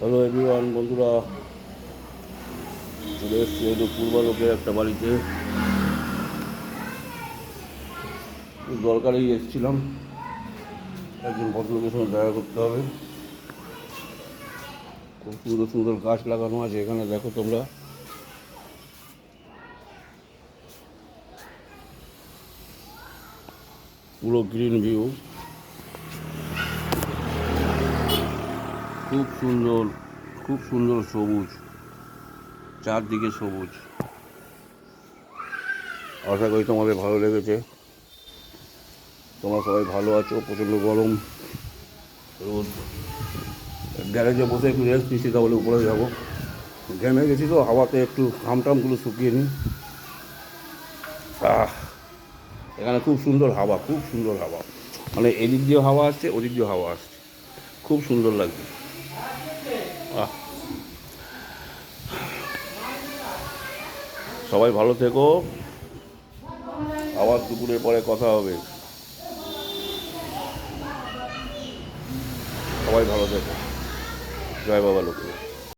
Hello everyone, বন্ধুরা, চলে এসছি একটু পূর্বালোকের একটা বাড়িতে। দরকারেই এসেছিলাম, একজন ভদ্রলোকের সঙ্গে দেখা করতে হবে। খুব সুন্দর সুন্দর গাছ লাগানো আছে এখানে, দেখো তোমরা। পুরো গ্রিন ভিউ, খুব সুন্দর, খুব সুন্দর সবুজ, চারদিকে সবুজ। আশা করি তোমাদের ভালো লেগেছে, তোমরা সবাই ভালো আছো। প্রচণ্ড গরম, রোদ। গ্যারেজে বসে একটু রেস্ট নিচ্ছি, তাহলে উপরে যাবো। ঘেমে গেছি তো, হাওয়াতে একটু ঘামটামগুলো শুকিয়ে নিই। এখানে খুব সুন্দর হাওয়া, খুব সুন্দর হাওয়া, মানে এদিক দিয়েও হাওয়া আসছে, ওদিক দিয়েও হাওয়া আসছে, খুব সুন্দর লাগছে। সবাই ভালো থেকো, আবার দুপুরের পরে কথা হবে। সবাই ভালো থেকো, জয় বাবা লক্ষ্মী।